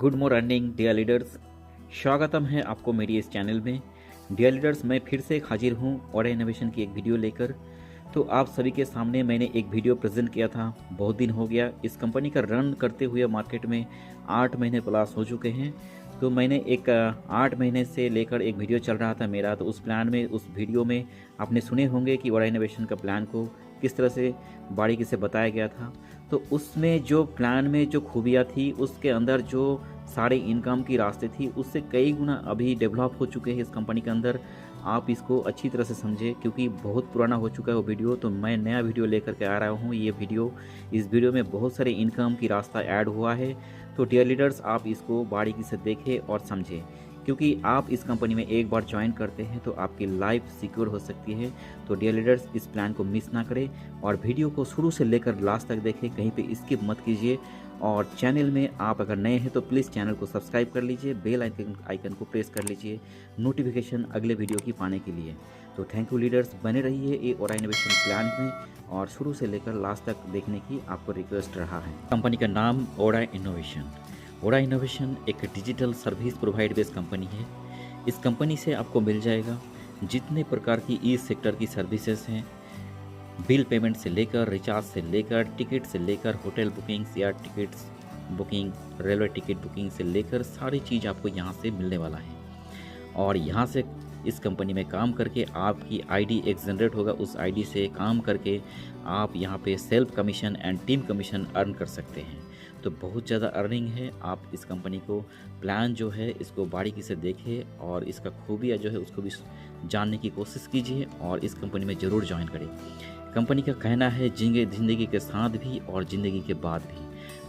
Good morning dear leaders, स्वागतम है आपको मेरी इस चैनल में। डियर लीडर्स, मैं फिर से हाजिर हूँ ओरा इनोवेशन की एक वीडियो लेकर। तो आप सभी के सामने मैंने एक वीडियो प्रेजेंट किया था, बहुत दिन हो गया। इस कंपनी का रन करते हुए मार्केट में 8 महीने प्लस हो चुके हैं। तो मैंने एक 8 महीने से लेकर एक वीडियो चल रहा था मेरा, तो उस प्लान में, उस वीडियो में आपने सुने होंगे कि ओरा इनोवेशन का प्लान को किस तरह से बारीकी से बताया गया था। तो उसमें जो प्लान में जो खूबियाँ थी, उसके अंदर जो सारे इनकम की रास्ते थी, उससे कई गुना अभी डेवलप हो चुके हैं इस कंपनी के अंदर। आप इसको अच्छी तरह से समझे, क्योंकि बहुत पुराना हो चुका है वो वीडियो। तो मैं नया वीडियो लेकर के आ रहा हूँ। ये वीडियो, इस वीडियो में बहुत सारे इनकम की रास्ता ऐड हुआ है। तो डियर लीडर्स, आप इसको बारीकी से देखें और समझें, क्योंकि आप इस कंपनी में एक बार ज्वाइन करते हैं तो आपकी लाइफ सिक्योर हो सकती है। तो डियर लीडर्स, इस प्लान को मिस ना करें और वीडियो को शुरू से लेकर लास्ट तक देखें, कहीं पे स्किप मत कीजिए। और चैनल में आप अगर नए हैं तो प्लीज़ चैनल को सब्सक्राइब कर लीजिए, बेल आइकन को प्रेस कर लीजिए नोटिफिकेशन अगले वीडियो की पाने के लिए। तो थैंक यू लीडर्स, बने रहिए ये ओरा इनोवेशन प्लान में और शुरू से लेकर लास्ट तक देखने की आपको रिक्वेस्ट रहा है। कंपनी का नाम ओरा इनोवेशन। ओरा इनोवेशन एक digital service provide based company है। इस कंपनी से आपको मिल जाएगा जितने प्रकार की ई सेक्टर की सर्विसेज हैं, बिल पेमेंट से लेकर, रिचार्ज से लेकर, टिकट से लेकर, होटल बुकिंग्स या tickets booking, railway ticket booking से लेकर सारी चीज़ आपको यहाँ से मिलने वाला है। और यहाँ से इस कंपनी में काम करके आपकी आईडी एक जनरेट होगा, उस आईडी से काम करके आप यहाँ पे self commission and team commission earn कर सकते हैं। तो बहुत ज़्यादा अर्निंग है। आप इस कंपनी को प्लान जो है इसको बारीकी से देखें और इसका खूबियाँ जो है उसको भी जानने की कोशिश कीजिए और इस कंपनी में ज़रूर ज्वाइन करें। कंपनी का कहना है ज़िंदगी के साथ भी और ज़िंदगी के बाद भी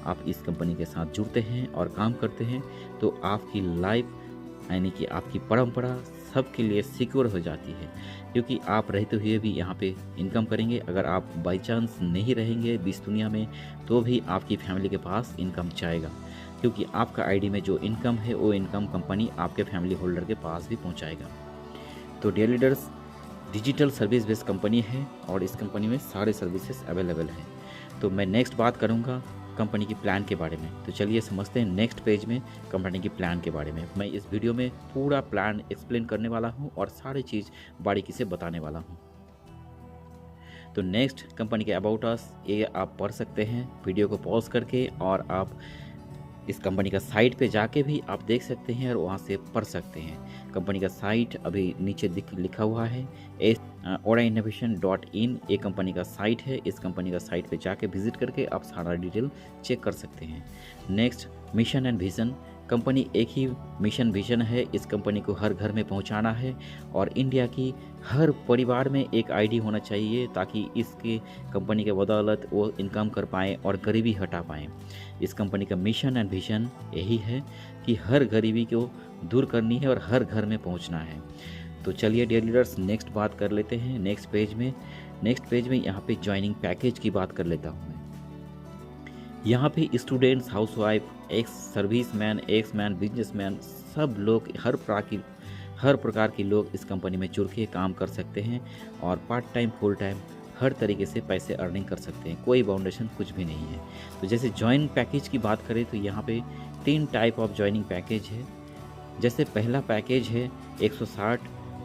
आप इस कंपनी के साथ जुड़ते हैं और काम करते हैं तो आपकी लाइफ, यानी कि आपकी परंपरा सबके लिए सिक्योर हो जाती है, क्योंकि आप रहते हुए भी यहाँ पे इनकम करेंगे। अगर आप बाई चांस नहीं रहेंगे इस दुनिया में तो भी आपकी फैमिली के पास इनकम जाएगा, क्योंकि आपका आईडी में जो इनकम है वो इनकम कंपनी आपके फैमिली होल्डर के पास भी पहुँचाएगा। तो dear leaders, digital service based company है और इस कंपनी में सारे सर्विसेज अवेलेबल हैं। तो मैं नेक्स्ट बात करूंगा कंपनी की प्लान के बारे में। तो चलिए समझते हैं नेक्स्ट पेज में कंपनी की प्लान के बारे में। मैं इस वीडियो में पूरा प्लान एक्सप्लेन करने वाला हूं और सारी चीज़ बारीकी से बताने वाला हूं। तो नेक्स्ट कंपनी के अबाउट अस, ये आप पढ़ सकते हैं वीडियो को पॉज करके, और आप इस कंपनी का साइट पे जाके भी आप देख सकते हैं और वहाँ से पढ़ सकते हैं। कंपनी का साइट अभी नीचे लिखा हुआ है orainnovation.in। ये कंपनी का साइट है। इस कंपनी का साइट पे जाके विजिट करके आप सारा डिटेल चेक कर सकते हैं। Next, mission and vision. Company एक ही मिशन विजन है, इस कंपनी को हर घर में पहुंचाना है और इंडिया की हर परिवार में एक आईडी होना चाहिए, ताकि इसके कंपनी के बदौलत वो इनकम कर पाएँ और गरीबी हटा पाएँ। इस कंपनी का मिशन एंड विजन यही है कि हर गरीबी को दूर करनी है और हर घर में पहुंचना है। तो चलिए डियर लीडर्स, नेक्स्ट बात कर लेते हैं नेक्स्ट पेज में यहाँ पे ज्वाइनिंग पैकेज की बात कर लेता हूँ मैं। यहाँ पे students, housewife, ex serviceman, x man, businessman, सब लोग, हर प्रकार के लोग इस कंपनी में जुड़ के काम कर सकते हैं और पार्ट टाइम, फुल टाइम हर तरीके से पैसे अर्निंग कर सकते हैं। कोई बाउंडेशन कुछ भी नहीं है। तो जैसे ज्वाइनिंग पैकेज की बात करें तो यहाँ पे 3 टाइप ऑफ ज्वाइनिंग पैकेज है। जैसे पहला पैकेज है 160,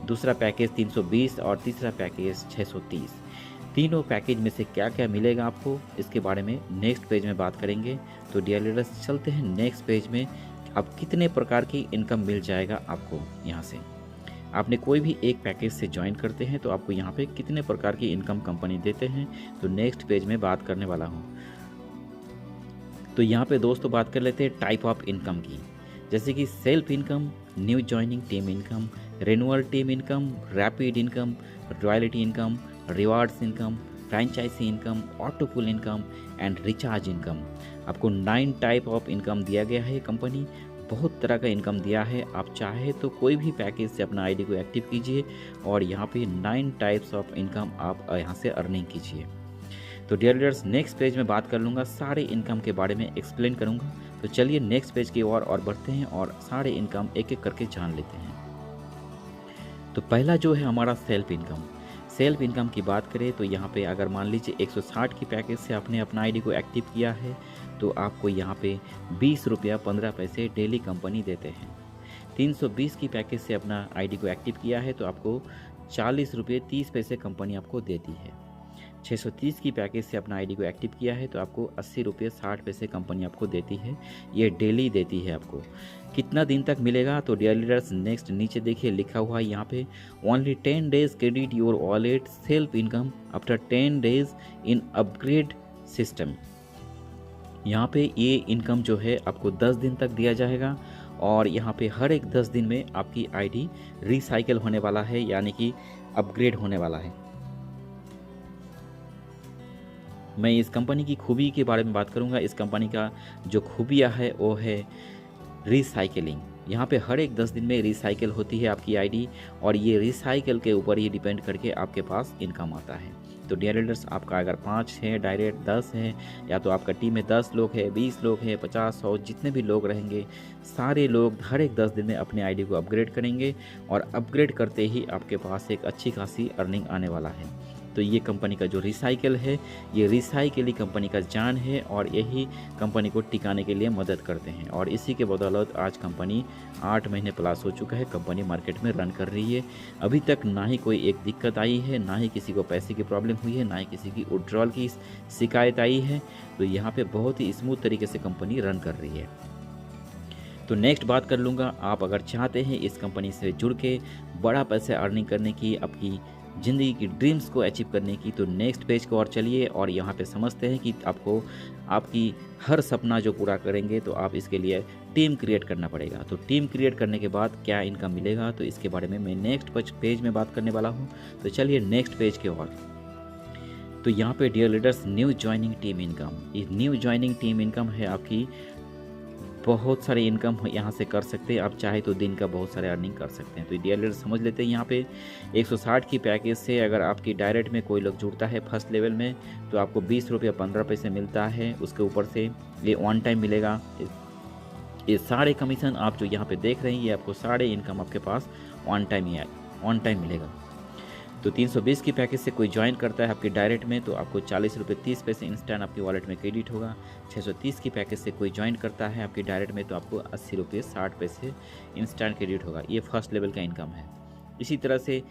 दूसरा पैकेज 320 और तीसरा पैकेज 630। तीनों पैकेज में से क्या क्या मिलेगा आपको, इसके बारे में नेक्स्ट पेज में बात करेंगे। तो डियर लीडर्स, चलते हैं नेक्स्ट पेज में। अब कितने प्रकार की इनकम मिल जाएगा आपको यहाँ से। आपने कोई भी एक पैकेज से ज्वाइन करते हैं तो आपको यहाँ पे कितने प्रकार की इनकम कंपनी देते हैं, तो नेक्स्ट पेज में बात करने वाला हूँ। तो यहाँ पे दोस्तों बात कर लेते हैं टाइप ऑफ इनकम की, जैसे कि self income, new joining team income, renewal team income, rapid income, royalty income, rewards income, franchise income, auto pull income and recharge income. आपको 9 टाइप ऑफ इनकम दिया गया है। कंपनी बहुत तरह का इनकम दिया है। आप चाहे तो कोई भी पैकेज से अपना आईडी को एक्टिव कीजिए और यहाँ पे 9 टाइप्स ऑफ इनकम आप यहाँ से अर्निंग कीजिए। तो डियर लीडर्स, नेक्स्ट पेज में बात कर लूँगा, सारे इनकम के बारे में एक्सप्लेन करूँगा। तो चलिए नेक्स्ट पेज की ओर और बढ़ते हैं और सारे इनकम एक एक करके जान लेते हैं। तो पहला जो है हमारा सेल्फ इनकम। सेल्फ इनकम की बात करें तो यहाँ पे अगर मान लीजिए 160 की पैकेज से आपने अपना आईडी को एक्टिव किया है तो आपको यहाँ पे 20 रुपया 15 पैसे डेली कंपनी देते हैं। 320 की पैकेज से अपना आईडी को एक्टिव किया है तो आपको 40 रुपये 30 पैसे कंपनी आपको देती है। 630 की पैकेज से अपना आईडी को एक्टिव किया है तो आपको 80 रुपये 60 पैसे कंपनी आपको देती है। ये डेली देती है आपको। कितना दिन तक मिलेगा तो डियर लीडर्स नेक्स्ट नीचे देखिए लिखा हुआ है यहाँ पे only 10 days credit your wallet self income after 10 days in upgrade system. यहाँ पे ये इनकम जो है आपको 10 दिन तक दिया जाएगा और यहाँ पे हर एक 10 दिन में आपकी आईडी रिसाइकिल होने वाला है, यानी कि अपग्रेड होने वाला है। मैं इस कंपनी की खूबी के बारे में बात करूंगा। इस कंपनी का जो खूबियाँ है वो है रिसाइकिलिंग। यहाँ पे हर एक 10 दिन में रिसाइकिल होती है आपकी आईडी और ये रिसाइकिल के ऊपर ही डिपेंड करके आपके पास इनकम आता है। तो डियर लीडर्स आपका अगर 5 है डायरेक्ट 10 है या तो आपका टीम में 10 लोग है 20 लोग हैं 50 100 जितने भी लोग रहेंगे सारे लोग हर एक 10 दिन में अपने आईडी को अपग्रेड करेंगे और अपग्रेड करते ही आपके पास एक अच्छी खासी अर्निंग आने वाला है। तो ये कंपनी का जो रिसाइकिल है ये रिसाइकिल ही कंपनी का जान है और यही कंपनी को टिकाने के लिए मदद करते हैं और इसी के बदौलत आज कंपनी 8 महीने प्लस हो चुका है कंपनी मार्केट में रन कर रही है। अभी तक ना ही कोई एक दिक्कत आई है, ना ही किसी को पैसे की प्रॉब्लम हुई है, ना ही किसी की विड्रॉल की शिकायत आई है। तो यहाँ पे बहुत ही स्मूथ तरीके से कंपनी रन कर रही है। तो नेक्स्ट बात कर लूँगा, आप अगर चाहते हैं इस कंपनी से जुड़ के बड़ा पैसे अर्निंग करने की, आपकी ज़िंदगी की ड्रीम्स को अचीव करने की, तो नेक्स्ट पेज को और चलिए और यहाँ पे समझते हैं कि आपको आपकी हर सपना जो पूरा करेंगे तो आप इसके लिए टीम क्रिएट करना पड़ेगा। तो टीम क्रिएट करने के बाद क्या इनकम मिलेगा तो इसके बारे में मैं नेक्स्ट पेज में बात करने वाला हूँ। तो चलिए नेक्स्ट पेज के और। तो यहाँ पे dear leaders new joining team income, ये न्यू ज्वाइनिंग टीम इनकम है आपकी। बहुत सारे इनकम यहाँ से कर सकते हैं आप, चाहे तो दिन का बहुत सारे अर्निंग कर सकते हैं। तो डियर लीडर्स समझ लेते हैं यहाँ पे 160 की पैकेज से अगर आपकी डायरेक्ट में कोई लोग जुड़ता है फर्स्ट लेवल में तो आपको 20 रुपया 15 पैसे मिलता है। उसके ऊपर से ये वन टाइम मिलेगा। ये सारे कमीशन आप जो यहाँ पे देख रहे हैं ये आपको सारे इनकम आपके पास वन टाइम मिलेगा। तो 320 की पैकेज से कोई ज्वाइन करता है आपके डायरेक्ट में तो आपको 40 रुपये 30 पैसे इंस्टेंट आपकी वॉलेट में क्रेडिट होगा। 630 की पैकेज से कोई ज्वाइन करता है आपके डायरेक्ट में तो आपको 80 रुपये 60 पैसे इंस्टेंट क्रेडिट होगा। ये फर्स्ट लेवल का इनकम है। इसी तरह से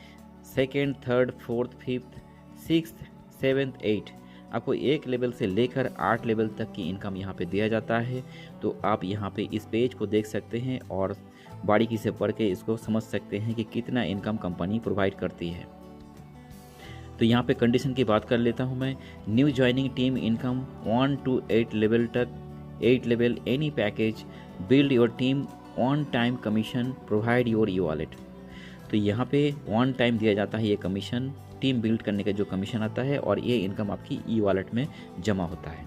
second, third, fourth, fifth, sixth, seventh, 8 आपको एक लेवल से लेकर 8 लेवल तक की इनकम यहाँ पे दिया जाता है। तो आप यहाँ पे इस पेज को देख सकते हैं और बारीकी से पढ़ के इसको समझ सकते हैं कि कितना इनकम कंपनी प्रोवाइड करती है। तो यहाँ पे कंडीशन की बात कर लेता हूँ मैं। New joining team income 1 to 8 level तक, 8 level any package, build your team, on time commission, provide your e wallet. तो यहाँ पे ऑन टाइम दिया जाता है ये कमीशन, टीम बिल्ड करने का जो कमीशन आता है और ये इनकम आपकी ई वॉलेट में जमा होता है।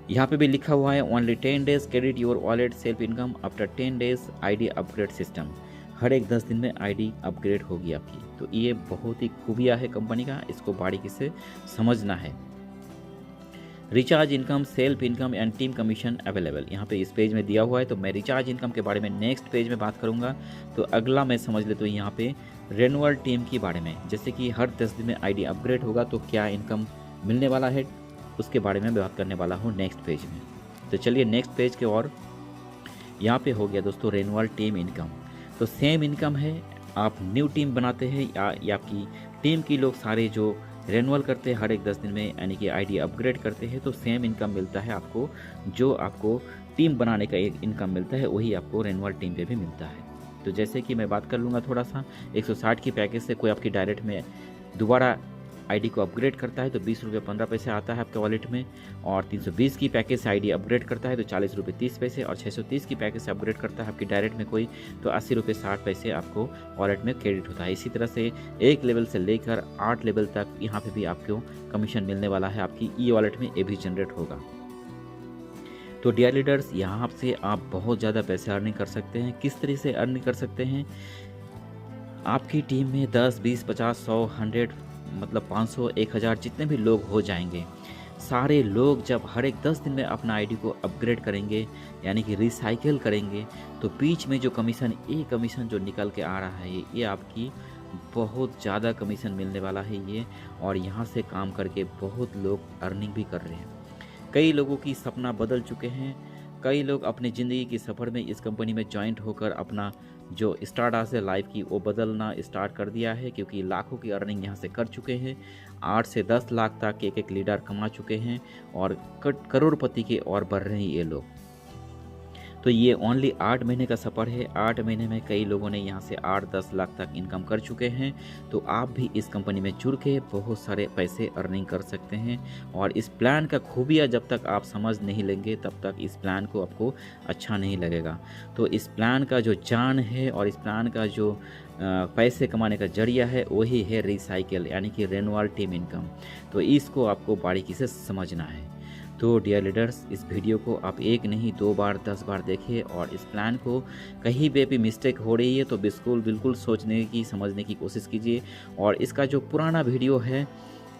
यहाँ पे भी लिखा हुआ है only 10 days credit your wallet self income after 10 days ID upgrade system. हर एक 10 दिन में आईडी अपग्रेड होगी आपकी। तो ये बहुत ही खूबियाँ है कंपनी का, इसको बारीकी से समझना है। Recharge income, self income and team commission available यहाँ पे इस पेज में दिया हुआ है। तो मैं रिचार्ज इनकम के बारे में नेक्स्ट पेज में बात करूँगा। तो अगला मैं समझ लेता हूँ यहाँ पे रेनुअल टीम के बारे में, जैसे कि हर 10 दिन में आईडी अपग्रेड होगा तो क्या इनकम मिलने वाला है उसके बारे में बात करने वाला हूँ नेक्स्ट पेज में। तो चलिए नेक्स्ट पेज के और। यहाँ पे हो गया दोस्तों रेनुअल टीम इनकम। तो सेम इनकम है, आप न्यू टीम बनाते हैं या आपकी टीम की लोग सारे जो रेनुअल करते हैं हर एक 10 दिन में यानी कि आईडी अपग्रेड करते हैं तो सेम इनकम मिलता है आपको। जो आपको टीम बनाने का एक इनकम मिलता है वही आपको रेनुअल टीम पे भी मिलता है। तो जैसे कि मैं बात कर लूँगा थोड़ा सा, 160 की पैकेज से कोई आपकी डायरेक्ट में दोबारा आईडी को अपग्रेड करता है तो 20 रुपये 15 पैसे आता है आपके वॉलेट में। और 320 की पैकेज से आईडी अपग्रेड करता है तो 40 रुपये 30 पैसे। और 630 की पैकेज से अपग्रेड करता है आपकी डायरेक्ट में कोई तो 80 रुपये 60 पैसे आपको वॉलेट में क्रेडिट होता है। इसी तरह से एक लेवल से लेकर 8 लेवल तक यहाँ पे भी आपको कमीशन मिलने वाला है, आपकी ई वॉलेट में ये भी जनरेट होगा। तो डियर लीडर्स यहाँ से आप बहुत ज़्यादा पैसे अर्निंग कर सकते हैं। किस तरह से अर्निंग कर सकते हैं? आपकी टीम में 10, 20, 50, 100, 100 मतलब 500, 1000 जितने भी लोग हो जाएंगे, सारे लोग जब हर एक 10 दिन में अपना आईडी को अपग्रेड करेंगे यानी कि रिसाइकिल करेंगे तो बीच में जो कमीशन जो निकल के आ रहा है ये आपकी बहुत ज़्यादा कमीशन मिलने वाला है ये। और यहाँ से काम करके बहुत लोग अर्निंग भी कर रहे हैं। कई लोगों की सपना बदल चुके हैं। कई लोग अपनी ज़िंदगी के सफ़र में इस कंपनी में जॉइंट होकर अपना जो स्टारडस्ट है लाइफ की वो बदलना स्टार्ट कर दिया है, क्योंकि लाखों की अर्निंग यहाँ से कर चुके हैं। 8 से 10 लाख तक एक एक लीडर कमा चुके हैं और करोड़पति के और बढ़ रहे हैं ये लोग। तो ये ओनली 8 महीने का सफ़र है। 8 महीने में कई लोगों ने यहाँ से 8-10 लाख तक इनकम कर चुके हैं। तो आप भी इस कंपनी में जुड़ के बहुत सारे पैसे अर्निंग कर सकते हैं। और इस प्लान का खूबियाँ जब तक आप समझ नहीं लेंगे तब तक इस प्लान को आपको अच्छा नहीं लगेगा। तो इस प्लान का जो जान है और इस प्लान का जो पैसे कमाने का जरिया है वही है रिसाइकिल, यानी कि रेनुअल टीम इनकम। तो इसको आपको बारीकी से समझना है। तो डियर लीडर्स, इस वीडियो को आप 1 नहीं 2 बार 10 बार देखिए और इस प्लान को कहीं पे भी मिस्टेक हो रही है तो बिल्कुल सोचने की समझने की कोशिश कीजिए। और इसका जो पुराना वीडियो है,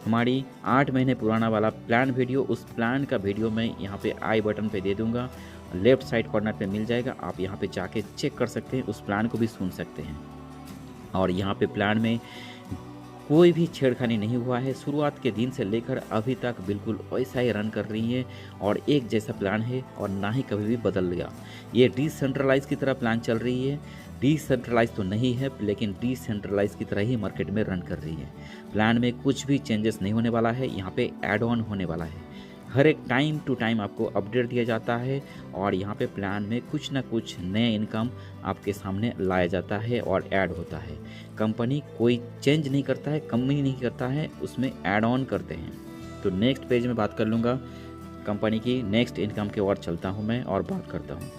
हमारी 8 महीने पुराना वाला प्लान वीडियो, उस प्लान का वीडियो मैं यहाँ पे आई बटन पे दे दूँगा, लेफ़्ट साइड कॉर्नर पे मिल जाएगा। आप यहाँ पे जाके चेक कर सकते हैं, उस प्लान को भी सुन सकते हैं। और यहाँ पे प्लान में कोई भी छेड़खानी नहीं हुआ है। शुरुआत के दिन से लेकर अभी तक बिल्कुल वैसा ही रन कर रही है और एक जैसा प्लान है और ना ही कभी भी बदल गया। ये डिसेंट्रलाइज की तरह प्लान चल रही है। डिसेंट्रलाइज तो नहीं है, लेकिन डिसेंट्रलाइज की तरह ही मार्केट में रन कर रही है। प्लान में कुछ भी चेंजेस नहीं होने वाला है, यहाँ पे ऐड ऑन होने वाला है। हर एक टाइम टू टाइम आपको अपडेट दिया जाता है और यहाँ पे प्लान में कुछ ना कुछ नए इनकम आपके सामने लाया जाता है और ऐड होता है। कंपनी कोई चेंज नहीं करता है, कंपनी नहीं करता है, उसमें ऐड ऑन करते हैं। तो नेक्स्ट पेज में बात कर लूँगा कंपनी की नेक्स्ट इनकम के ओर चलता हूँ मैं और बात करता हूँ।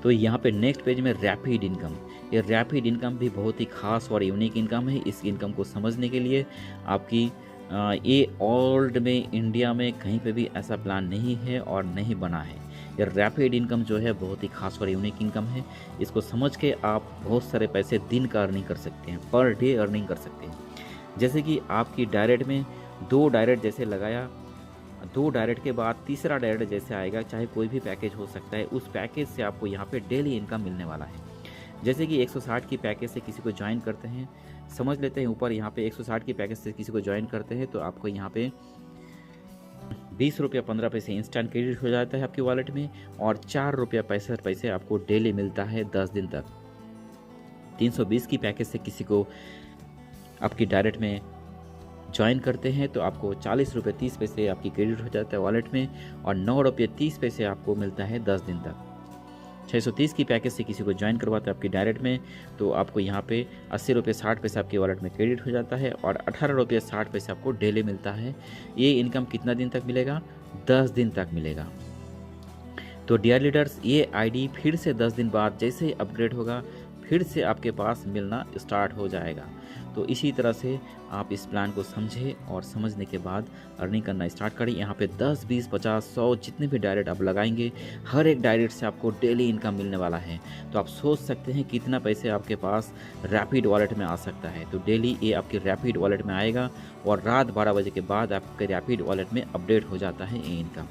तो यहाँ पे नेक्स्ट पेज में रैपिड इनकम। ये रैपिड इनकम भी बहुत ही खास और यूनिक इनकम है। इस इनकम को समझने के लिए आपकी ये ओल्ड में इंडिया में कहीं पे भी ऐसा प्लान नहीं है और नहीं बना है। ये रैपिड इनकम जो है बहुत ही खास और यूनिक इनकम है। इसको समझ के आप बहुत सारे पैसे दिन का अर्निंग कर सकते हैं, पर डे अर्निंग कर सकते हैं। जैसे कि आपकी डायरेक्ट में 2 डायरेक्ट जैसे लगाया, 2 डायरेक्ट के बाद तीसरा डायरेक्ट जैसे आएगा, चाहे कोई भी पैकेज हो सकता है, उस पैकेज से आपको यहाँ पे डेली इनकम मिलने वाला है। जैसे कि 160 की पैकेज से किसी को ज्वाइन करते हैं, समझ लेते हैं ऊपर यहाँ पे 160 की पैकेज से किसी को ज्वाइन करते हैं तो आपको यहाँ पे 20 रुपया 15 पैसे इंस्टेंट क्रेडिट हो जाता है आपकी वॉलेट में और 4 रुपया 65 पैसे आपको डेली मिलता है 10 दिन तक। 320 की पैकेज से किसी को आपकी डायरेक्ट में ज्वाइन करते हैं तो आपको 40 रुपये 30 पैसे आपकी क्रेडिट हो जाता है वॉलेट में और 9 रुपये 30 पैसे आपको मिलता है 10 दिन तक। 630 की पैकेज से किसी को ज्वाइन करवाते हैं आपकी डायरेक्ट में तो आपको यहाँ पे 80 रुपये 60 पैसे आपके वॉलेट में क्रेडिट हो जाता है और 18 रुपये 60 पैसे आपको डेली मिलता है। ये इनकम कितना दिन तक मिलेगा? 10 दिन तक मिलेगा। तो डियर लीडर्स, ये आईडी फिर से 10 दिन बाद जैसे ही अपग्रेड होगा फिर से आपके पास मिलना स्टार्ट हो जाएगा। तो इसी तरह से आप इस प्लान को समझें और समझने के बाद अर्निंग करना स्टार्ट करें। यहाँ पे 10, 20, 50, 100 जितने भी डायरेक्ट आप लगाएंगे, हर एक डायरेक्ट से आपको डेली इनकम मिलने वाला है। तो आप सोच सकते हैं कितना पैसे आपके पास रैपिड वॉलेट में आ सकता है। तो डेली ये आपके रैपिड वॉलेट में आएगा और रात 12 बजे के बाद आपके रैपिड वॉलेट में अपडेट हो जाता है ये इनकम।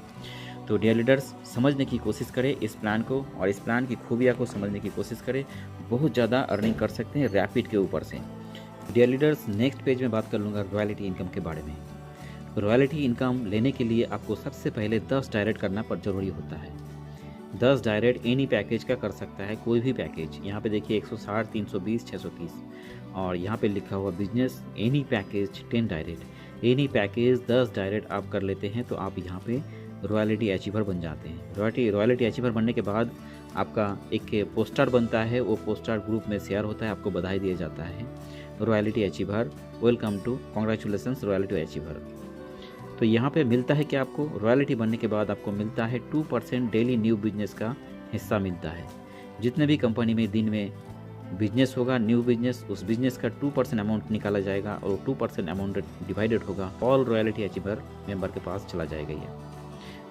तो डियर लीडर्स, समझने की कोशिश करें इस प्लान को और इस प्लान की खूबियाँ को समझने की कोशिश करें। बहुत ज़्यादा अर्निंग कर सकते हैं रैपिड के ऊपर से। डियर लीडर्स, नेक्स्ट पेज में बात कर लूँगा रॉयल्टी इनकम के बारे में। रॉयल्टी इनकम लेने के लिए आपको सबसे पहले 10 डायरेक्ट करना पर ज़रूरी होता है। 10 डायरेक्ट एनी पैकेज का कर सकता है, कोई भी पैकेज। यहाँ पे देखिए 160, 320, 630 और यहाँ पे लिखा हुआ business any package 10 direct. Any package 10 direct आप कर लेते हैं तो आप यहाँ पे रॉयल्टी अचीवर बन जाते हैं। रॉयल्टी अचीवर बनने के बाद आपका एक पोस्टर बनता है, वो पोस्टर ग्रुप में शेयर होता है, आपको बधाई दिया जाता है। Royalty achiever, welcome to, congratulations royalty achiever. तो यहाँ पे मिलता है कि आपको रॉयल्टी बनने के बाद आपको मिलता है 2% डेली न्यू बिजनेस का हिस्सा मिलता है। जितने भी कंपनी में दिन में बिजनेस होगा, न्यू बिजनेस, उस बिजनेस का 2% अमाउंट निकाला जाएगा और 2% अमाउंट डिवाइडेड होगा, ऑल रॉयल्टी अचीवर मेंबर के पास चला जाएगा ये।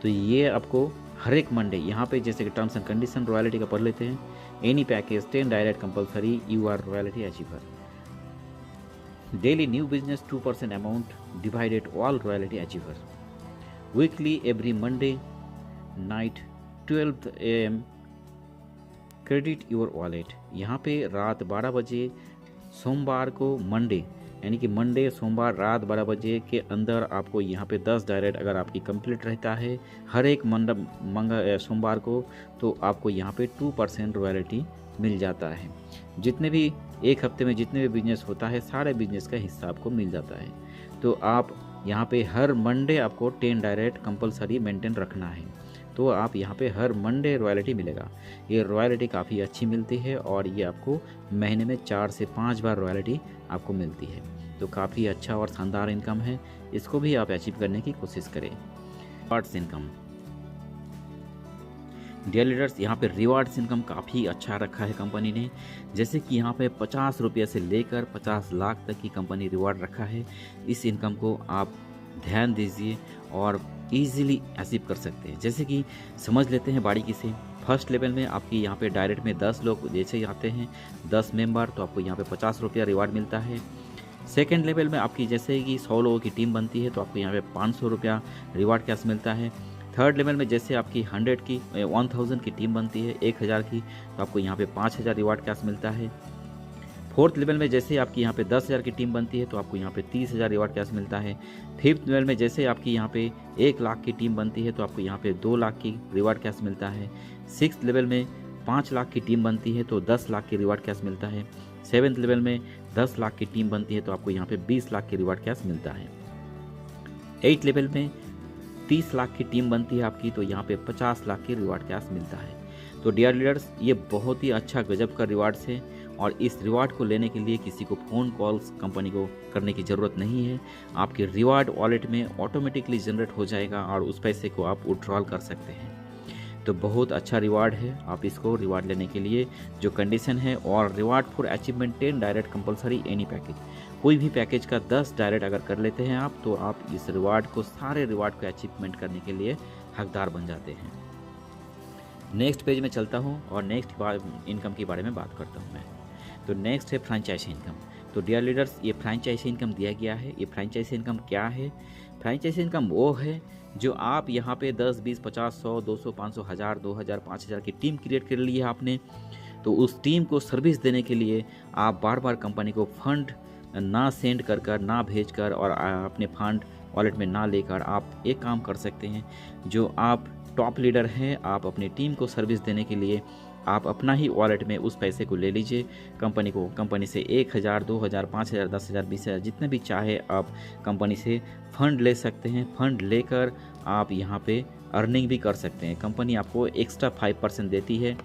तो ये आपको हर एक मंडे यहाँ पे जैसे कि टर्म्स एंड कंडीशन रॉयल्टी का पढ़ लेते हैं। Any package 10 direct compulsory, you are royalty achiever. Daily new business 2% amount divided all royalty achiever. Weekly every Monday night 12 AM credit your wallet. यहाँ पे रात 12 बजे सोमवार को मंडे यानी कि मंडे सोमवार रात 12 बजे के अंदर आपको यहाँ पे 10 डायरेक्ट अगर आपकी कंप्लीट रहता है हर एक सोमवार को, तो आपको यहाँ पे 2% रॉयल्टी मिल जाता है। जितने भी एक हफ्ते में जितने भी बिजनेस होता है सारे बिजनेस का हिस्सा आपको मिल जाता है। तो आप यहाँ पे हर मंडे आपको 10 डायरेक्ट कंपलसरी मेंटेन रखना है, तो आप यहाँ पे हर मंडे रॉयल्टी मिलेगा। ये रॉयल्टी काफ़ी अच्छी मिलती है और ये आपको महीने में 4 से 5 बार रॉयल्टी आपको मिलती है। तो काफ़ी अच्छा और शानदार इनकम है, इसको भी आप अचीव करने की कोशिश करें। रिवार्ड्स इनकम, डियर लीडर्स, यहाँ पे रिवार्ड्स इनकम काफ़ी अच्छा रखा है कंपनी ने। जैसे कि यहाँ पे 50 रुपये से लेकर 50 लाख तक की कंपनी रिवार्ड रखा है। इस इनकम को आप ध्यान दीजिए और इजीली अचीव कर सकते हैं। जैसे कि समझ लेते हैं बारीकी से। फर्स्ट लेवल में आपकी यहाँ पे डायरेक्ट में 10 लोग जैसे आते हैं, 10 मेंबर, तो आपको यहाँ पे 50 रुपया रिवार्ड मिलता है। सेकेंड लेवल में आपकी जैसे कि 100 लोगों की टीम बनती है तो आपको यहाँ पे 500 रुपया रिवार्ड कैश मिलता है। थर्ड लेवल में जैसे आपकी 1000 की टीम बनती है, 1000 की, तो आपको यहाँ पे 5000 रिवार्ड कैश मिलता है। फोर्थ लेवल में जैसे आपकी यहाँ पे 10,000 की टीम बनती है तो आपको यहाँ पे 30,000 रिवार्ड कैश मिलता है। फिफ्थ लेवल में जैसे आपकी यहाँ पे 1 लाख की टीम बनती है तो आपको यहाँ पे 2 लाख की रिवार्ड कैश मिलता है। सिक्स्थ लेवल में 5 लाख की टीम बनती है तो 10 लाख की रिवार्ड कैश मिलता है। सेवन्थ लेवल में 10 लाख की टीम बनती है तो आपको यहाँ पे 20 लाख की रिवार्ड कैश मिलता है। एट्थ लेवल में 30 लाख की टीम बनती है आपकी तो यहाँ पे 50 लाख की रिवार्ड कैश मिलता है। तो डियर लीडर्स, ये बहुत ही अच्छा गजब का रिवार्ड्स है और इस रिवार्ड को लेने के लिए किसी को फ़ोन कॉल्स कंपनी को करने की ज़रूरत नहीं है। आपके रिवार्ड वॉलेट में ऑटोमेटिकली जनरेट हो जाएगा और उस पैसे को आप विड्रॉल कर सकते हैं। तो बहुत अच्छा रिवार्ड है। आप इसको रिवार्ड लेने के लिए जो कंडीशन है, और reward for achievement 10 direct compulsory any package, कोई भी पैकेज का 10 डायरेक्ट अगर कर लेते हैं आप, तो आप इस रिवार्ड को सारे रिवार्ड को अचीवमेंट करने के लिए हकदार बन जाते हैं। नेक्स्ट पेज में चलता हूँ और नेक्स्ट इनकम के बारे में बात करता हूँ मैं। तो नेक्स्ट है फ्रेंचाइजी इनकम। तो डियर लीडर्स, ये फ्रेंचाइजी इनकम दिया गया है। ये फ्रेंचाइजी इनकम क्या है? फ्रेंचाइजी इनकम वो है जो आप यहाँ पे 10, 20, 50, 100, 200, 500, 1000, 2000, 5000 की टीम क्रिएट कर ली है आपने। तो उस टीम को सर्विस देने के लिए आप बार बार कंपनी को फंड ना सेंड कर ना भेज कर और अपने फंड वॉलेट में ना लेकर आप एक काम कर सकते हैं। जो आप टॉप लीडर हैं, आप अपनी टीम को सर्विस देने के लिए आप अपना ही वॉलेट में उस पैसे को ले लीजिए। कंपनी से 1000, 2000, 5000, 10,000, 20,000 जितने भी चाहे आप कंपनी से फंड ले सकते हैं। फंड लेकर आप यहाँ पे अर्निंग भी कर सकते हैं। कंपनी आपको एक्स्ट्रा 5% देती है।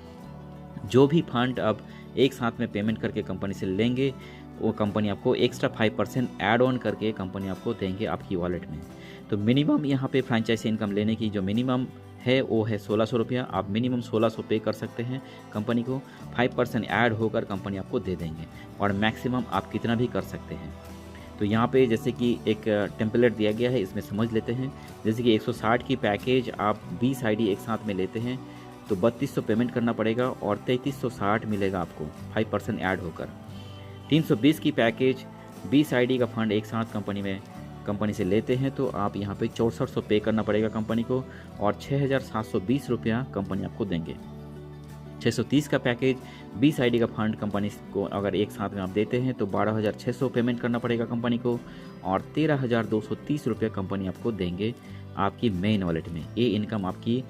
जो भी फंड आप एक साथ में पेमेंट करके कंपनी से लेंगे, वो कंपनी आपको एक्स्ट्रा 5% ऐड ऑन करके कंपनी आपको देंगे आपकी वॉलेट में। तो मिनिमम यहाँ पे फ्रेंचाइजी इनकम लेने की जो मिनिमम है वो है 1600 रुपया। आप मिनिमम 1600 पे कर सकते हैं कंपनी को। 5% ऐड होकर कंपनी आपको दे देंगे और मैक्सिमम आप कितना भी कर सकते हैं। तो यहाँ पे जैसे कि एक टेम्पलेट दिया गया है, इसमें समझ लेते हैं। जैसे कि 160 की पैकेज आप 20 आईडी एक साथ में लेते हैं तो 3200 पेमेंट करना पड़ेगा और 3360 मिलेगा आपको 5% ऐड होकर। 320 की पैकेज 20 आईडी का फंड एक साथ कंपनी से लेते हैं तो आप यहाँ पे 6400 पे करना पड़ेगा कंपनी को और 6720 रुपया कंपनी आपको देंगे। 630 का पैकेज 20 आईडी का फंड कंपनी को अगर एक साथ में आप देते हैं तो 12600 पेमेंट करना पड़ेगा कंपनी को और 13230 रुपया कंपनी आपको देंगे आपकी मेन वॉलेट में। ये इनकम आपकी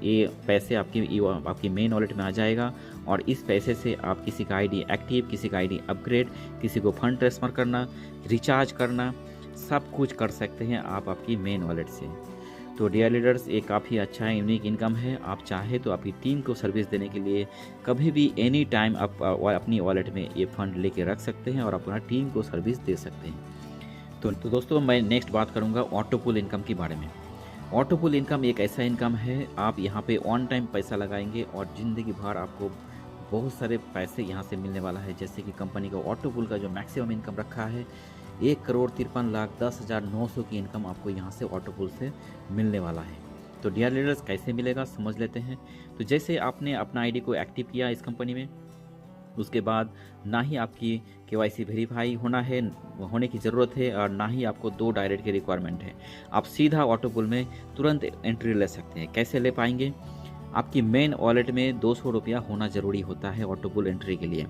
ये पैसे आपकी मेन वॉलेट में आ जाएगा और इस पैसे से आप किसी का आईडी एक्टिव, किसी का आईडी अपग्रेड, किसी को फंड ट्रांसफ़र करना, रिचार्ज करना, सब कुछ कर सकते हैं आप आपकी मेन वॉलेट से। तो डियर लीडर्स, ये काफ़ी अच्छा है, यूनिक इनकम है। आप चाहे तो आपकी टीम को सर्विस देने के लिए कभी भी एनी टाइम आप अपनी वॉलेट में ये फंड लेके रख सकते हैं और अपना टीम को सर्विस दे सकते हैं। तो दोस्तों, मैं नेक्स्ट बात करूँगा ऑटो पुल इनकम के बारे में। ऑटो पुल इनकम एक ऐसा इनकम है, आप यहाँ पे ऑन टाइम पैसा लगाएंगे और ज़िंदगी भर आपको बहुत सारे पैसे यहाँ से मिलने वाला है। जैसे कि कंपनी का ऑटो पुल का जो मैक्सिमम इनकम रखा है 1,53,10,900 की इनकम आपको यहाँ से ऑटो पुल से मिलने वाला है। तो डियर लीडर्स, कैसे मिलेगा समझ लेते हैं। तो जैसे आपने अपना आईडी को एक्टिव किया इस कंपनी में, उसके बाद ना ही आपकी KYC वेरीफाई होने की ज़रूरत है और ना ही आपको 2 डायरेक्ट की रिक्वायरमेंट है। आप सीधा ऑटो पुल में तुरंत एंट्री ले सकते हैं। कैसे ले पाएंगे? आपकी मेन वॉलेट में 200 रुपया होना ज़रूरी होता है ऑटो पुल एंट्री के लिए।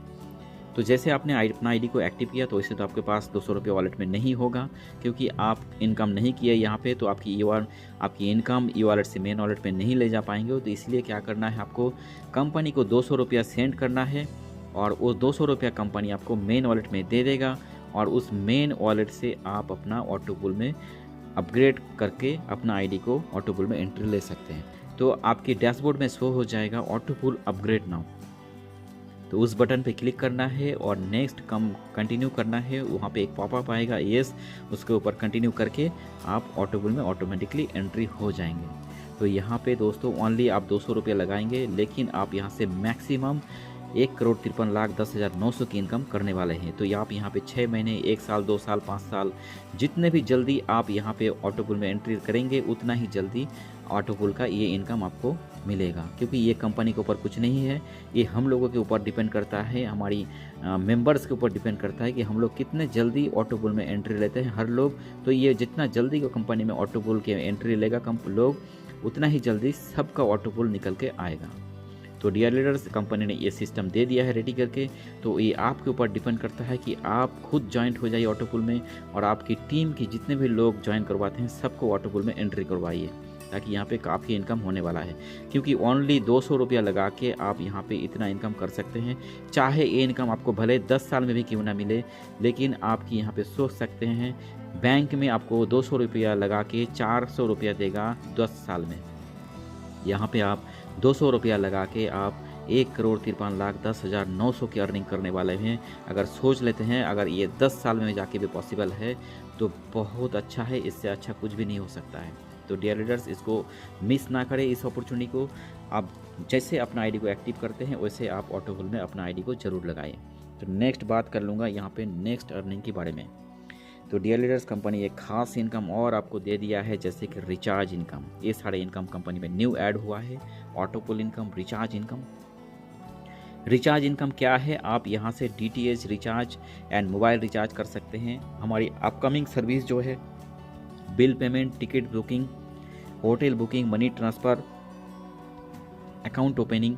तो तो जैसे आपने अपना आईडी को एक्टिव किया तो वैसे तो आपके पास 200 रुपये वॉलेट में नहीं होगा, क्योंकि आप इनकम नहीं किया यहाँ पे, तो आपकी इनकम ई वॉलेट से मेन वॉलेट में नहीं ले जा पाएंगे। तो इसलिए क्या करना है, आपको कंपनी को 200 रुपया सेंड करना है और वो 200 रुपया कंपनी आपको मेन वॉलेट में दे देगा और उस मेन वॉलेट से आप अपना ऑटो पुल में अपग्रेड करके अपना आईडी को ऑटो पुल में एंट्री ले सकते हैं। तो आपकी डैशबोर्ड में शो हो जाएगा ऑटो पुल अपग्रेड नाउ, तो उस बटन पे क्लिक करना है और नेक्स्ट कंटिन्यू करना है। वहाँ पे एक पॉपअप आएगा येस, उसके ऊपर कंटिन्यू करके आप ऑटो पुल में ऑटोमेटिकली एंट्री हो जाएंगे। तो यहाँ पे दोस्तों ओनली आप 200 रुपये लगाएंगे, लेकिन आप यहाँ से मैक्सिमम 1,53,10,900 की इनकम करने वाले हैं। तो आप यहाँ पे 6 महीने, 1 साल, 2 साल, 5 साल, जितने भी जल्दी आप यहाँ पे ऑटो पुल में एंट्री करेंगे उतना ही जल्दी ऑटो पुल का ये इनकम आपको मिलेगा, क्योंकि ये कंपनी के ऊपर कुछ नहीं है, ये हम लोगों के ऊपर डिपेंड करता है, हमारी मेंबर्स के ऊपर डिपेंड करता है कि हम लोग कितने जल्दी ऑटो पुल में एंट्री लेते हैं हर लोग। तो ये जितना जल्दी कंपनी में ऑटो पुल के एंट्री लेगा लोग, उतना ही जल्दी सबका ऑटो पुल निकल के आएगा। तो डियर लीडर्स, कंपनी ने ये सिस्टम दे दिया है रेडी करके, तो ये आपके ऊपर डिपेंड करता है कि आप खुद ज्वाइंट हो जाइए ऑटो पुल में और आपकी टीम की जितने भी लोग ज्वाइन करवाते हैं सबको ऑटो पुल में एंट्री करवाइए, ताकि यहाँ पे काफ़ी इनकम होने वाला है। क्योंकि ओनली 200 रुपया लगा के आप यहाँ पे इतना इनकम कर सकते हैं। चाहे ये इनकम आपको भले 10 साल में भी क्यों ना मिले, लेकिन आपकी यहाँ पे सोच सकते हैं बैंक में आपको 200 रुपया लगा के 400 रुपया देगा 10 साल में। यहाँ पे आप 200 रुपया लगा के आप 1,53,10,900 की अर्निंग करने वाले हैं। अगर सोच लेते हैं, अगर ये 10 साल में जाके भी पॉसिबल है तो बहुत अच्छा है, इससे अच्छा कुछ भी नहीं हो सकता है। तो डियर लीडर्स, इसको मिस ना करें इस अपॉर्चुनिटी को। आप जैसे अपना आईडी को एक्टिव करते हैं वैसे आप ऑटो पुल में अपना आईडी को जरूर लगाएं। तो नेक्स्ट बात कर लूँगा यहाँ पे नेक्स्ट अर्निंग के बारे में। तो डियर लीडर्स, कंपनी एक खास इनकम और आपको दे दिया है, जैसे कि रिचार्ज इनकम। ये सारे इनकम कंपनी में न्यू ऐड हुआ है, ऑटो पुल income, recharge income. Recharge income क्या है, आप यहाँ से DTH recharge and mobile recharge कर सकते हैं। हमारी अपकमिंग सर्विस जो है bill payment, ticket booking, hotel booking, money transfer, account opening,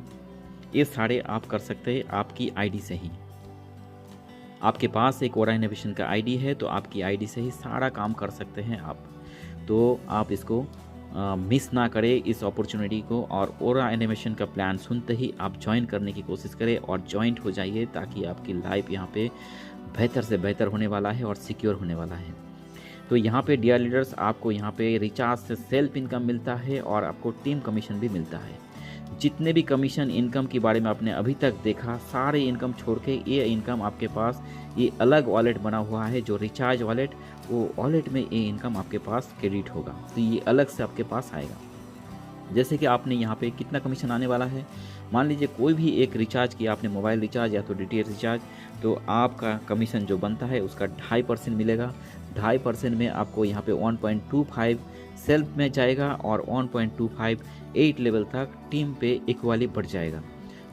ये सारे आप कर सकते हैं आपकी आईडी से ही। आपके पास एक ओरा इनोवेशन का आईडी है तो आपकी आईडी से ही सारा काम कर सकते हैं आप। तो आप इसको मिस ना करें इस अपॉर्चुनिटी को, और ओरा इनोवेशन का प्लान सुनते ही आप ज्वाइन करने की कोशिश करें और ज्वाइंट हो जाइए, ताकि आपकी लाइफ यहाँ पे बेहतर से बेहतर होने वाला है और सिक्योर होने वाला है। तो यहाँ पे डियर लीडर्स, आपको यहाँ पे रिचार्ज से सेल्फ इनकम मिलता है और आपको टीम कमीशन भी मिलता है। जितने भी कमीशन इनकम के बारे में आपने अभी तक देखा, सारे इनकम छोड़ के ये इनकम आपके पास ये अलग वॉलेट बना हुआ है, जो रिचार्ज वॉलेट, वो वॉलेट में ये इनकम आपके पास क्रेडिट होगा। तो ये अलग से आपके पास आएगा। जैसे कि आपने यहाँ पे कितना कमीशन आने वाला है, मान लीजिए कोई भी एक रिचार्ज किया आपने, मोबाइल रिचार्ज या तो DTH रिचार्ज, तो आपका कमीशन जो बनता है उसका 2.5% मिलेगा। 2.5% में आपको यहाँ पे 1.25 सेल्फ में जाएगा और 1.25 लेवल तक टीम पे इक्वली बढ़ जाएगा।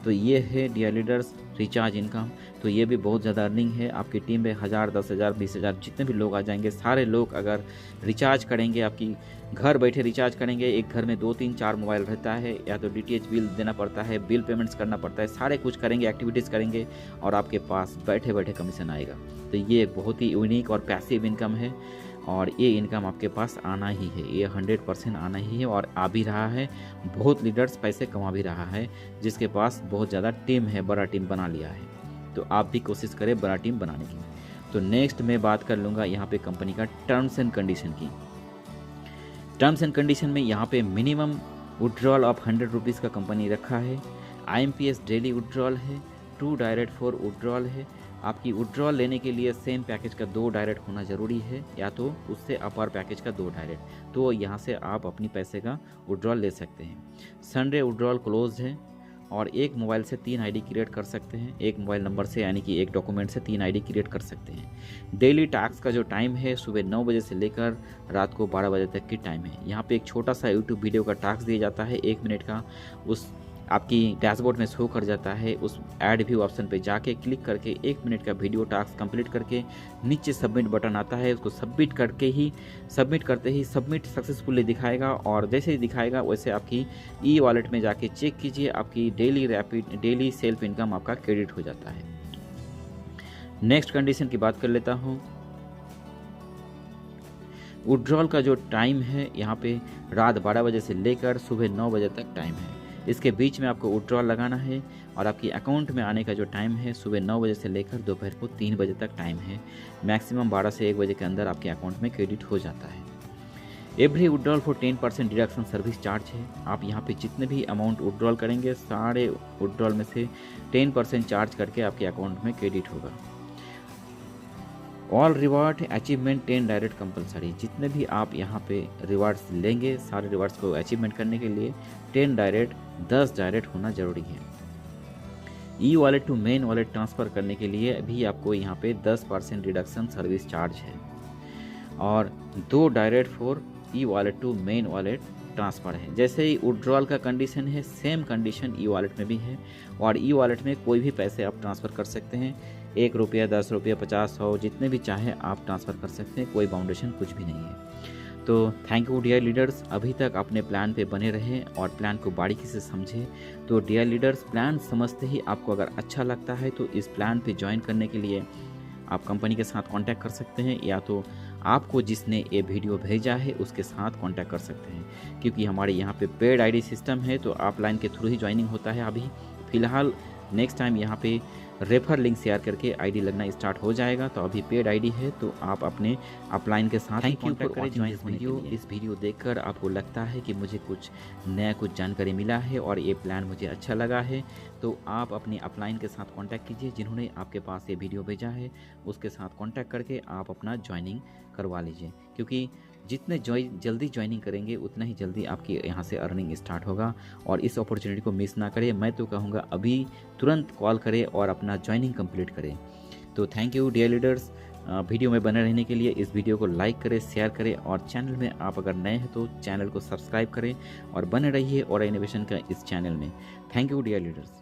तो ये है डियर लीडर्स रिचार्ज इनकम। तो ये भी बहुत ज़्यादा अर्निंग है। आपकी टीम में 1000, 10,000, 20,000 जितने भी लोग आ जाएंगे, सारे लोग अगर रिचार्ज करेंगे, आपकी घर बैठे रिचार्ज करेंगे, एक घर में 2, 3, 4 मोबाइल रहता है, या तो DTH बिल देना पड़ता है, बिल पेमेंट्स करना पड़ता है, सारे कुछ करेंगे, एक्टिविटीज़ करेंगे और आपके पास बैठे बैठे कमीशन आएगा। तो ये एक बहुत ही यूनिक और पैसिव इनकम है और ये इनकम आपके पास आना ही है, ये 100% आना ही है और आ भी रहा है। बहुत लीडर्स पैसे कमा भी रहा है, जिसके पास बहुत ज़्यादा टीम है, बड़ा टीम बना लिया है। तो आप भी कोशिश करें बड़ा टीम बनाने की। तो नेक्स्ट मैं बात कर लूँगा यहाँ पे कंपनी का टर्म्स एंड कंडीशन की। टर्म्स एंड कंडीशन में यहाँ पे मिनिमम विड्रॉल ऑफ 100 रुपीज़ का कंपनी रखा है। IMPS डेली विड्रॉल है, 2 डायरेक्ट 4 विड्रॉल है। आपकी विड्रॉल लेने के लिए सेम पैकेज का 2 डायरेक्ट होना ज़रूरी है, या तो उससे अपर पैकेज का 2 डायरेक्ट। तो यहाँ से आप अपनी पैसे का विड्रॉल ले सकते हैं। संडे विड्रॉल क्लोज है और एक मोबाइल से 3 आईडी क्रिएट कर सकते हैं, एक मोबाइल नंबर से, यानी कि एक डॉक्यूमेंट से 3 आईडी क्रिएट कर सकते हैं। डेली टास्क का जो टाइम है सुबह 9 बजे से लेकर रात को 12 बजे तक की टाइम है। यहाँ पे एक छोटा सा यूट्यूब वीडियो का टास्क दिया जाता है 1 मिनट का, उस आपकी डैशबोर्ड में शो कर जाता है। उस ऐड व्यू ऑप्शन पे जाके क्लिक करके 1 मिनट का वीडियो टास्क कंप्लीट करके नीचे सबमिट बटन आता है, उसको सबमिट करते ही सबमिट सक्सेसफुली दिखाएगा। और जैसे ही दिखाएगा वैसे आपकी ई वॉलेट में जाके चेक कीजिए, आपकी डेली सेल्फ इनकम आपका क्रेडिट हो जाता है। नेक्स्ट कंडीशन की बात कर लेता हूँ। विड्रॉल का जो टाइम है यहाँ पे रात 12 बजे से लेकर सुबह 9 बजे तक टाइम है। इसके बीच में आपको विड्रॉल लगाना है और आपकी अकाउंट में आने का जो टाइम है सुबह 9 बजे से लेकर दोपहर को 3 बजे तक टाइम है। मैक्सिमम 12 से 1 बजे के अंदर आपके अकाउंट में क्रेडिट हो जाता है। Every withdrawal for 10% deduction service charge है। आप यहाँ पे जितने भी अमाउंट विड्रॉल करेंगे सारे विड्रॉल में से 10% चार्ज करके आपके अकाउंट में क्रेडिट होगा। All reward achievement 10 direct compulsory. जितने भी आप यहाँ पे रिवार्ड्स लेंगे सारे रिवार्ड्स को अचीवमेंट करने के लिए 10 डायरेक्ट 10 डायरेक्ट होना जरूरी है। E wallet to main wallet transfer करने के लिए भी आपको यहाँ पे 10% रिडक्शन सर्विस चार्ज है और 2 direct for e wallet to main wallet transfer है। जैसे ही विड्रॉल का कंडीशन है सेम कंडीशन ई वॉलेट में भी है और ई वॉलेट में कोई भी पैसे आप ट्रांसफ़र कर सकते हैं। 1 रुपया, 10 रुपया, 50, 100 जितने भी चाहे आप ट्रांसफ़र कर सकते हैं, कोई बाउंडेशन कुछ भी नहीं है। तो थैंक यू डियर लीडर्स, अभी तक अपने प्लान पे बने रहें और प्लान को बारीकी से समझें। तो डियर लीडर्स, प्लान समझते ही आपको अगर अच्छा लगता है तो इस प्लान पे ज्वाइन करने के लिए आप कंपनी के साथ कांटेक्ट कर सकते हैं या तो आपको जिसने ये वीडियो भेजा है उसके साथ कांटेक्ट कर सकते हैं, क्योंकि हमारे यहाँ पे पेड आईडी सिस्टम है तो ऑफलाइन के थ्रू ही ज्वाइनिंग होता है। अभी फ़िलहाल नेक्स्ट टाइम यहाँ पे रेफर लिंक शेयर करके आईडी लगना स्टार्ट हो जाएगा। तो अभी पेड आईडी है तो आप अपने अपलाइन के साथ कांटेक्ट करें ज्वाइन वीडियो। इस वीडियो देखकर आपको लगता है कि मुझे कुछ नया कुछ जानकारी मिला है और ये प्लान मुझे अच्छा लगा है तो आप अपने अपलाइन के साथ कांटेक्ट कीजिए। जिन्होंने आपके पास ये वीडियो भेजा है उसके साथ कांटेक्ट करके आप अपना ज्वाइनिंग करवा लीजिए, क्योंकि जितने जल्दी ज्वाइनिंग करेंगे उतना ही जल्दी आपकी यहाँ से अर्निंग स्टार्ट होगा और इस अपॉर्चुनिटी को मिस ना करें। मैं तो कहूँगा अभी तुरंत कॉल करें और अपना ज्वाइनिंग कंप्लीट करें। तो thank you dear leaders, video में बने रहने के लिए। इस वीडियो को लाइक करें, शेयर करें और चैनल में आप अगर नए हैं तो चैनल को सब्सक्राइब करें और बने रहिए और इनोवेशन का इस चैनल में। Thank you dear leaders.